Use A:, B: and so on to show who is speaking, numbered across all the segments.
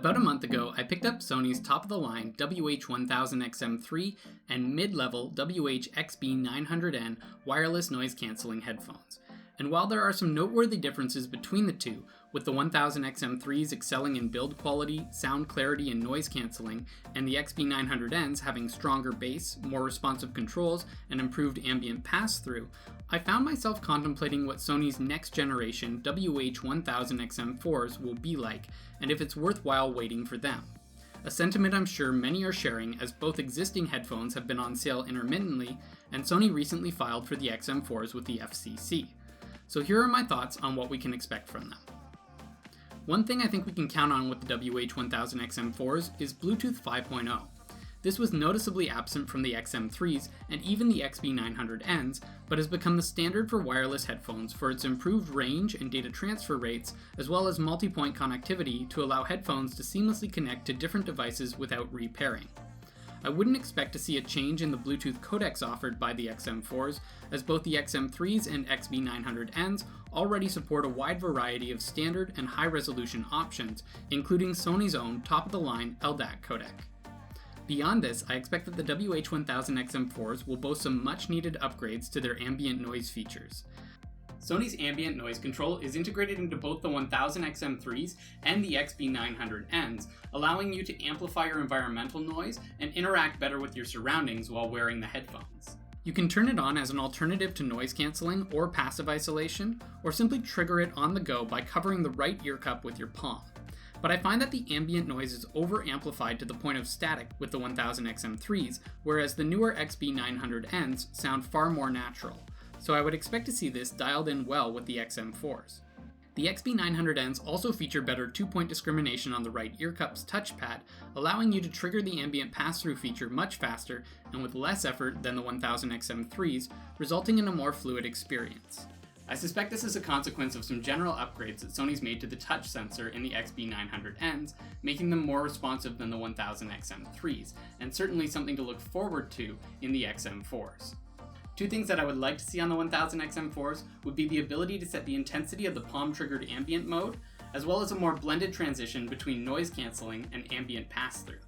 A: About a month ago, I picked up Sony's top-of-the-line WH-1000XM4's and mid-level WH-XB900N wireless noise-cancelling headphones. And while there are some noteworthy differences between the two, with the 1000XM4's excelling in build quality, sound clarity, and noise cancelling, and the XB900Ns having stronger bass, more responsive controls, and improved ambient pass-through, I found myself contemplating what Sony's next-generation WH-1000XM4's will be like, and if it's worthwhile waiting for them. A sentiment I'm sure many are sharing, as both existing headphones have been on sale intermittently, and Sony recently filed for the XM4's with the FCC. So here are my thoughts on what we can expect from them. One thing I think we can count on with the WH-1000XM4's is Bluetooth 5.0. This was noticeably absent from the XM3's and even the XB900Ns, but has become the standard for wireless headphones for its improved range and data transfer rates, as well as multi-point connectivity to allow headphones to seamlessly connect to different devices without re-pairing. I wouldn't expect to see a change in the Bluetooth codecs offered by the XM4's, as both the XM3's and XB900Ns already support a wide variety of standard and high-resolution options, including Sony's own top-of-the-line LDAC codec. Beyond this, I expect that the WH-1000XM4's will boast some much-needed upgrades to their ambient noise features. Sony's ambient noise control is integrated into both the 1000XM4's and the XB900Ns, allowing you to amplify your environmental noise and interact better with your surroundings while wearing the headphones. You can turn it on as an alternative to noise cancelling or passive isolation, or simply trigger it on the go by covering the right ear cup with your palm. But I find that the ambient noise is over-amplified to the point of static with the 1000XM4's, whereas the newer XB900Ns sound far more natural. So I would expect to see this dialed in well with the XM4's. The XB900Ns also feature better 2-point discrimination on the right ear cup's touchpad, allowing you to trigger the ambient pass-through feature much faster and with less effort than the 1000XM4's, resulting in a more fluid experience. I suspect this is a consequence of some general upgrades that Sony's made to the touch sensor in the XB900Ns, making them more responsive than the 1000XM4's, and certainly something to look forward to in the XM4's. Two things that I would like to see on the 1000XM4's would be the ability to set the intensity of the palm-triggered ambient mode, as well as a more blended transition between noise cancelling and ambient pass-through.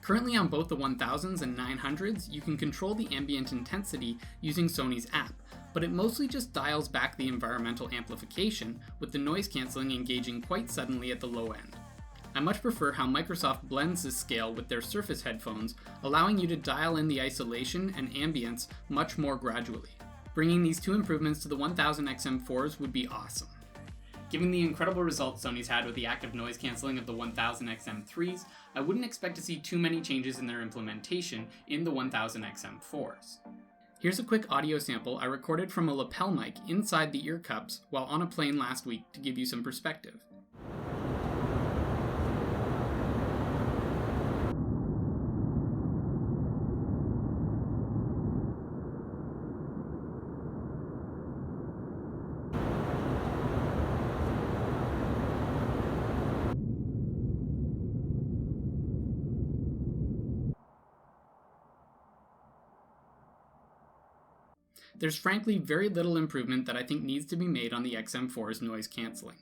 A: Currently on both the 1000s and 900s, you can control the ambient intensity using Sony's app, but it mostly just dials back the environmental amplification, with the noise cancelling engaging quite suddenly at the low end. I much prefer how Microsoft blends this scale with their Surface headphones, allowing you to dial in the isolation and ambience much more gradually. Bringing these two improvements to the 1000XM4's would be awesome. Given the incredible results Sony's had with the active noise cancelling of the 1000XM4's, I wouldn't expect to see too many changes in their implementation in the 1000XM4's. Here's a quick audio sample I recorded from a lapel mic inside the ear cups while on a plane last week to give you some perspective. There's frankly very little improvement that I think needs to be made on the XM4's noise cancelling.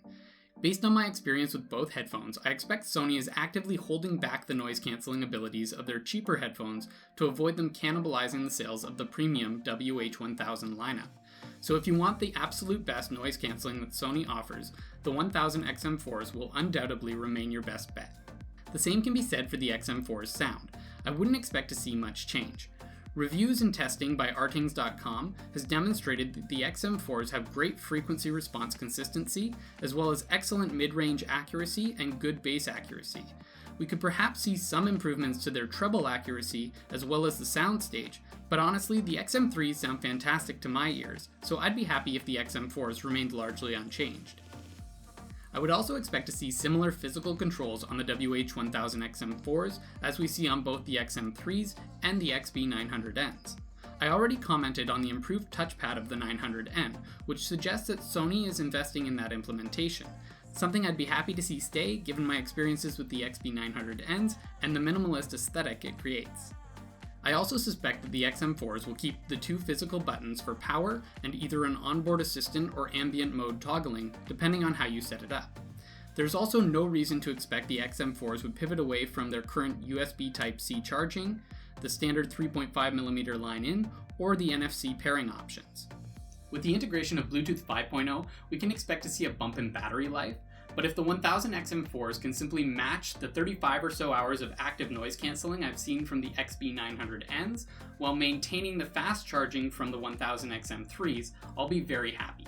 A: Based on my experience with both headphones, I expect Sony is actively holding back the noise cancelling abilities of their cheaper headphones to avoid them cannibalizing the sales of the premium WH-1000 lineup. So if you want the absolute best noise cancelling that Sony offers, the 1000XM4's will undoubtedly remain your best bet. The same can be said for the XM4's sound. I wouldn't expect to see much change. Reviews and testing by Artings.com has demonstrated that the XM4's have great frequency response consistency, as well as excellent mid-range accuracy and good bass accuracy. We could perhaps see some improvements to their Trebel Accuracy, as well as the soundstage, but honestly, the XM3's sound fantastic to my ears, so I'd be happy if the XM4's remained largely unchanged. I would also expect to see similar physical controls on the WH-1000XM4's as we see on both the XM3's and the XB900Ns. I already commented on the improved touchpad of the 900N, which suggests that Sony is investing in that implementation, something I'd be happy to see stay given my experiences with the XB900Ns and the minimalist aesthetic it creates. I also suspect that the XM4's will keep the two physical buttons for power and either an onboard assistant or ambient mode toggling, depending on how you set it up. There's also no reason to expect the XM4s would pivot away from their current USB Type-C charging, the standard 3.5mm line-in, or the NFC pairing options. With the integration of Bluetooth 5.0, we can expect to see a bump in battery life, but if the 1000 XM4s can simply match the 35 or so hours of active noise cancelling I've seen from the XB900Ns, while maintaining the fast charging from the 1000 XM3s, I'll be very happy.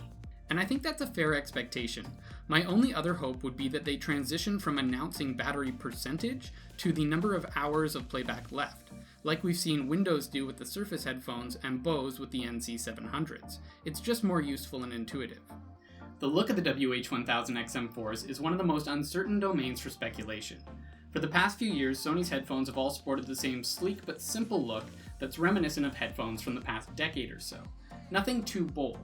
A: And I think that's a fair expectation. My only other hope would be that they transition from announcing battery percentage to the number of hours of playback left, like we've seen Windows do with the Surface headphones and Bose with the NC700s. It's just more useful and intuitive. The look of the WH-1000XM4's is one of the most uncertain domains for speculation. For the past few years, Sony's headphones have all sported the same sleek but simple look that's reminiscent of headphones from the past decade or so. Nothing too bold.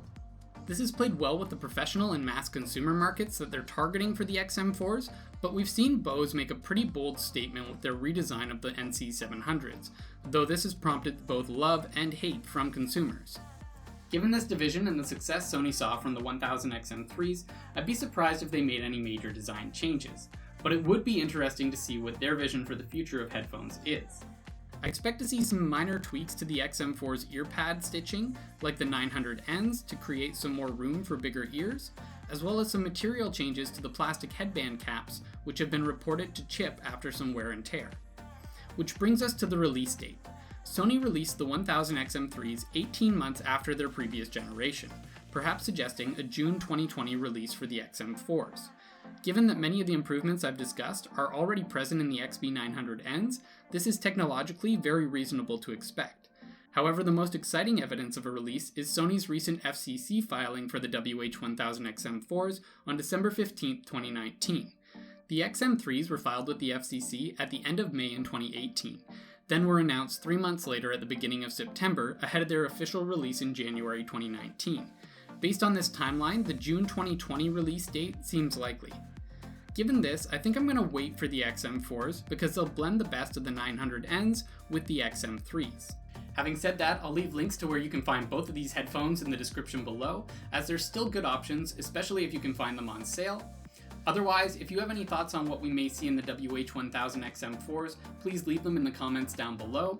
A: This has played well with the professional and mass consumer markets that they're targeting for the XM4s, but we've seen Bose make a pretty bold statement with their redesign of the NC700s, though this has prompted both love and hate from consumers. Given this division and the success Sony saw from the 1000 XM3s, I'd be surprised if they made any major design changes, but it would be interesting to see what their vision for the future of headphones is. I expect to see some minor tweaks to the XM4's ear pad stitching, like the 900Ns, to create some more room for bigger ears, as well as some material changes to the plastic headband caps, which have been reported to chip after some wear and tear. Which brings us to the release date. Sony released the 1000 XM3s 18 months after their previous generation, perhaps suggesting a June 2020 release for the XM4s. Given that many of the improvements I've discussed are already present in the XB900Ns, this is technologically very reasonable to expect. However, the most exciting evidence of a release is Sony's recent FCC filing for the WH-1000XM4s on December 15, 2019. The XM3s were filed with the FCC at the end of May in 2018, then were announced 3 months later at the beginning of September ahead of their official release in January 2019. Based on this timeline, the June 2020 release date seems likely. Given this, I think I'm going to wait for the XM4s because they'll blend the best of the 900Ns with the XM3s. Having said that, I'll leave links to where you can find both of these headphones in the description below, as they're still good options, especially if you can find them on sale. Otherwise, if you have any thoughts on what we may see in the WH-1000XM4s, please leave them in the comments down below.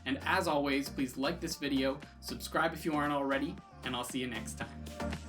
A: And as always, please like this video, subscribe if you aren't already, and I'll see you next time.